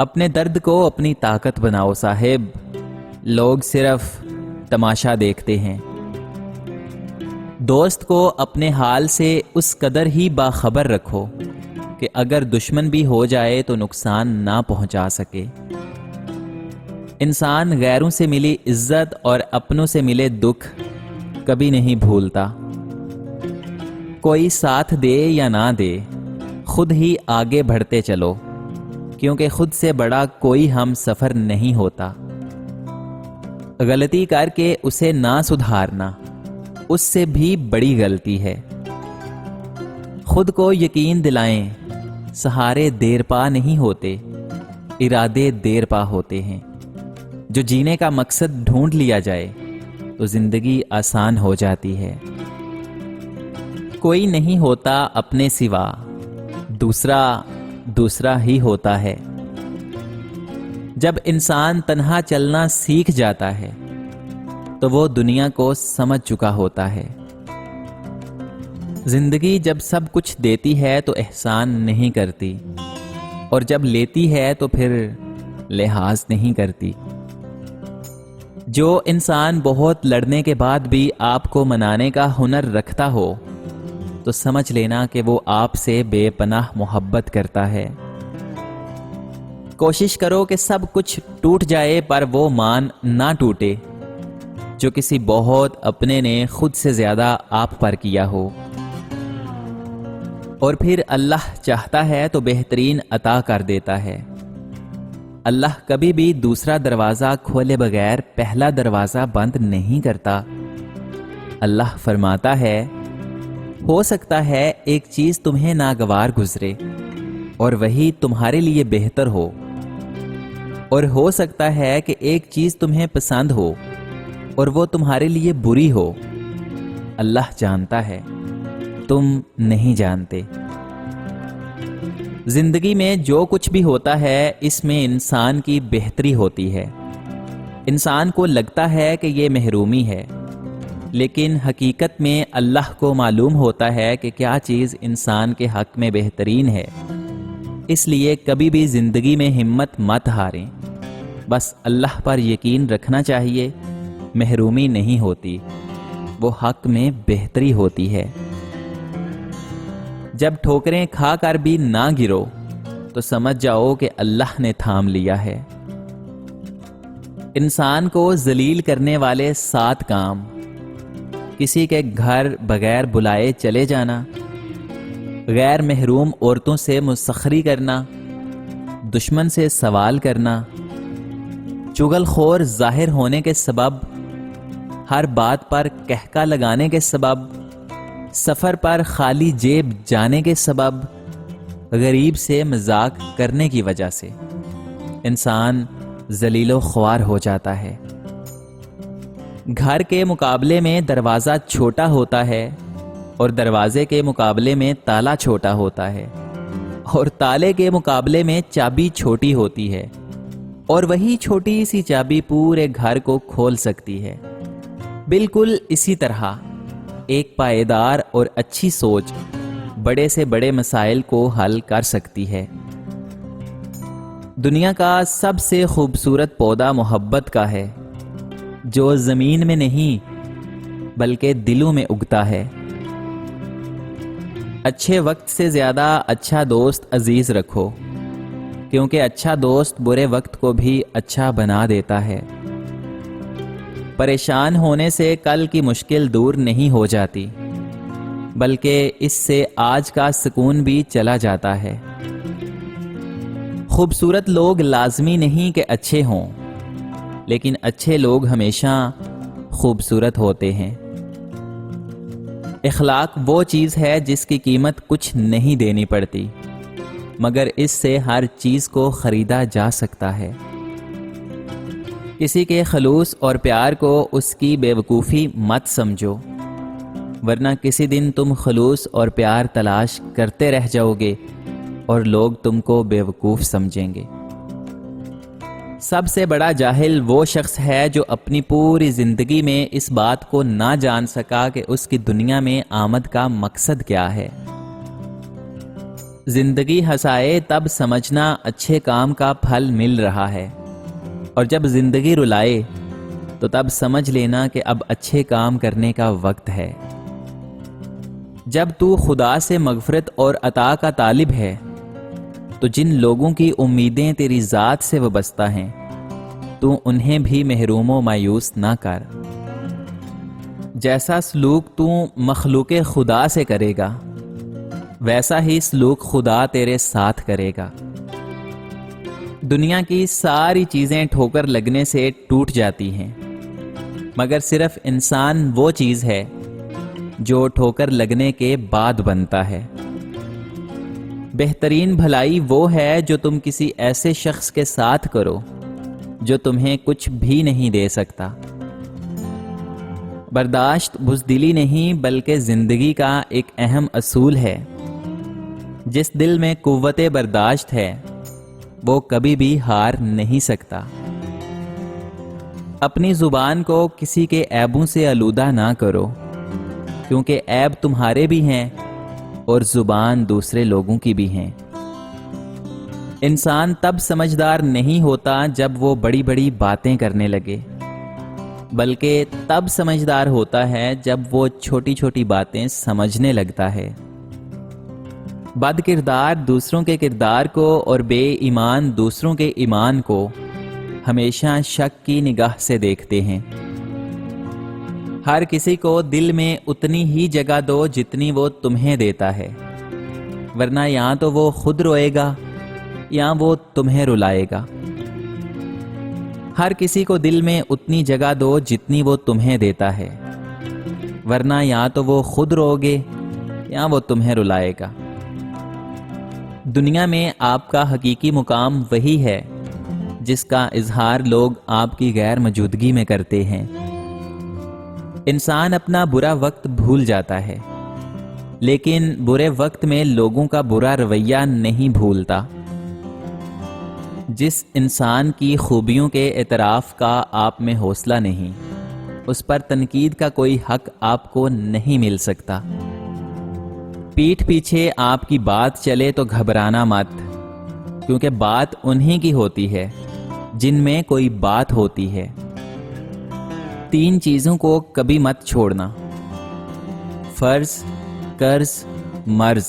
اپنے درد کو اپنی طاقت بناؤ صاحب، لوگ صرف تماشا دیکھتے ہیں۔ دوست کو اپنے حال سے اس قدر ہی باخبر رکھو کہ اگر دشمن بھی ہو جائے تو نقصان نہ پہنچا سکے۔ انسان غیروں سے ملی عزت اور اپنوں سے ملے دکھ کبھی نہیں بھولتا۔ کوئی ساتھ دے یا نہ دے، خود ہی آگے بڑھتے چلو، کیونکہ خود سے بڑا کوئی ہم سفر نہیں ہوتا۔ غلطی کر کے اسے نہ سدھارنا اس سے بھی بڑی غلطی ہے۔ خود کو یقین دلائیں، سہارے دیر پا نہیں ہوتے، ارادے دیر پا ہوتے ہیں۔ جو جینے کا مقصد ڈھونڈ لیا جائے تو زندگی آسان ہو جاتی ہے۔ کوئی نہیں ہوتا اپنے سوا، دوسرا ہی ہوتا ہے۔ جب انسان تنہا چلنا سیکھ جاتا ہے تو وہ دنیا کو سمجھ چکا ہوتا ہے۔ زندگی جب سب کچھ دیتی ہے تو احسان نہیں کرتی، اور جب لیتی ہے تو پھر لحاظ نہیں کرتی۔ جو انسان بہت لڑنے کے بعد بھی آپ کو منانے کا ہنر رکھتا ہو تو سمجھ لینا کہ وہ آپ سے بے پناہ محبت کرتا ہے۔ کوشش کرو کہ سب کچھ ٹوٹ جائے پر وہ مان نہ ٹوٹے جو کسی بہت اپنے نے خود سے زیادہ آپ پر کیا ہو۔ اور پھر اللہ چاہتا ہے تو بہترین عطا کر دیتا ہے۔ اللہ کبھی بھی دوسرا دروازہ کھولے بغیر پہلا دروازہ بند نہیں کرتا۔ اللہ فرماتا ہے، ہو سکتا ہے ایک چیز تمہیں ناگوار گزرے اور وہی تمہارے لیے بہتر ہو، اور ہو سکتا ہے کہ ایک چیز تمہیں پسند ہو اور وہ تمہارے لیے بری ہو۔ اللہ جانتا ہے، تم نہیں جانتے۔ زندگی میں جو کچھ بھی ہوتا ہے اس میں انسان کی بہتری ہوتی ہے۔ انسان کو لگتا ہے کہ یہ محرومی ہے، لیکن حقیقت میں اللہ کو معلوم ہوتا ہے کہ کیا چیز انسان کے حق میں بہترین ہے۔ اس لیے کبھی بھی زندگی میں ہمت مت ہاریں، بس اللہ پر یقین رکھنا چاہیے۔ محرومی نہیں ہوتی، وہ حق میں بہتری ہوتی ہے۔ جب ٹھوکریں کھا کر بھی نہ گرو تو سمجھ جاؤ کہ اللہ نے تھام لیا ہے۔ انسان کو ذلیل کرنے والے 7 کام: کسی کے گھر بغیر بلائے چلے جانا، غیر محروم عورتوں سے مسخری کرنا، دشمن سے سوال کرنا، چغل خور ظاہر ہونے کے سبب، ہر بات پر کہکا لگانے کے سبب، سفر پر خالی جیب جانے کے سبب، غریب سے مذاق کرنے کی وجہ سے انسان ذلیل و خوار ہو جاتا ہے۔ گھر کے مقابلے میں دروازہ چھوٹا ہوتا ہے اور دروازے کے مقابلے میں تالا چھوٹا ہوتا ہے، اور تالے کے مقابلے میں چابی چھوٹی ہوتی ہے، اور وہی چھوٹی سی چابی پورے گھر کو کھول سکتی ہے۔ بالکل اسی طرح ایک پائیدار اور اچھی سوچ بڑے سے بڑے مسائل کو حل کر سکتی ہے۔ دنیا کا سب سے خوبصورت پودا محبت کا ہے، جو زمین میں نہیں بلکہ دلوں میں اگتا ہے۔ اچھے وقت سے زیادہ اچھا دوست عزیز رکھو، کیونکہ اچھا دوست برے وقت کو بھی اچھا بنا دیتا ہے۔ پریشان ہونے سے کل کی مشکل دور نہیں ہو جاتی، بلکہ اس سے آج کا سکون بھی چلا جاتا ہے۔ خوبصورت لوگ لازمی نہیں کہ اچھے ہوں، لیکن اچھے لوگ ہمیشہ خوبصورت ہوتے ہیں۔ اخلاق وہ چیز ہے جس کی قیمت کچھ نہیں دینی پڑتی، مگر اس سے ہر چیز کو خریدا جا سکتا ہے۔ کسی کے خلوص اور پیار کو اس کی بے وقوفی مت سمجھو، ورنہ کسی دن تم خلوص اور پیار تلاش کرتے رہ جاؤ گے اور لوگ تم کو بے وقوف سمجھیں گے۔ سب سے بڑا جاہل وہ شخص ہے جو اپنی پوری زندگی میں اس بات کو نہ جان سکا کہ اس کی دنیا میں آمد کا مقصد کیا ہے۔ زندگی ہنسائے تب سمجھنا اچھے کام کا پھل مل رہا ہے، اور جب زندگی رلائے تو تب سمجھ لینا کہ اب اچھے کام کرنے کا وقت ہے۔ جب تو خدا سے مغفرت اور عطا کا طالب ہے تو جن لوگوں کی امیدیں تیری ذات سے وابستہ ہیں تو انہیں بھی محروم و مایوس نہ کر۔ جیسا سلوک تو مخلوق خدا سے کرے گا ویسا ہی سلوک خدا تیرے ساتھ کرے گا۔ دنیا کی ساری چیزیں ٹھوکر لگنے سے ٹوٹ جاتی ہیں، مگر صرف انسان وہ چیز ہے جو ٹھوکر لگنے کے بعد بنتا ہے۔ بہترین بھلائی وہ ہے جو تم کسی ایسے شخص کے ساتھ کرو جو تمہیں کچھ بھی نہیں دے سکتا۔ برداشت بزدلی نہیں بلکہ زندگی کا ایک اہم اصول ہے۔ جس دل میں قوت برداشت ہے وہ کبھی بھی ہار نہیں سکتا۔ اپنی زبان کو کسی کے عیبوں سے آلودہ نہ کرو، کیونکہ عیب تمہارے بھی ہیں اور زبان دوسرے لوگوں کی بھی ہیں۔ انسان تب سمجھدار نہیں ہوتا جب وہ بڑی بڑی باتیں کرنے لگے، بلکہ تب سمجھدار ہوتا ہے جب وہ چھوٹی چھوٹی باتیں سمجھنے لگتا ہے۔ بد کردار دوسروں کے کردار کو اور بے ایمان دوسروں کے ایمان کو ہمیشہ شک کی نگاہ سے دیکھتے ہیں۔ ہر کسی کو دل میں اتنی ہی جگہ دو جتنی وہ تمہیں دیتا ہے، ورنہ یا تو وہ خود روئے گا یا وہ تمہیں رلائے گا۔ ہر کسی کو دل میں اتنی جگہ دو جتنی وہ تمہیں دیتا ہے، ورنہ یا تو وہ خود روگے یا وہ تمہیں رلائے گا۔ دنیا میں آپ کا حقیقی مقام وہی ہے جس کا اظہار لوگ آپ کی غیر موجودگی میں کرتے ہیں۔ انسان اپنا برا وقت بھول جاتا ہے، لیکن برے وقت میں لوگوں کا برا رویہ نہیں بھولتا۔ جس انسان کی خوبیوں کے اعتراف کا آپ میں حوصلہ نہیں، اس پر تنقید کا کوئی حق آپ کو نہیں مل سکتا۔ پیٹھ پیچھے آپ کی بات چلے تو گھبرانا مت، کیونکہ بات انہی کی ہوتی ہے جن میں کوئی بات ہوتی ہے۔ 3 چیزوں کو کبھی مت چھوڑنا: فرض، قرض، مرض،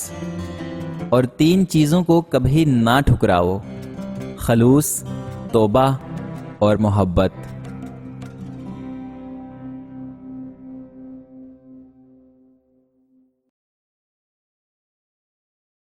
اور 3 چیزوں کو کبھی نہ ٹھکراؤ: خلوص، توبہ اور محبت۔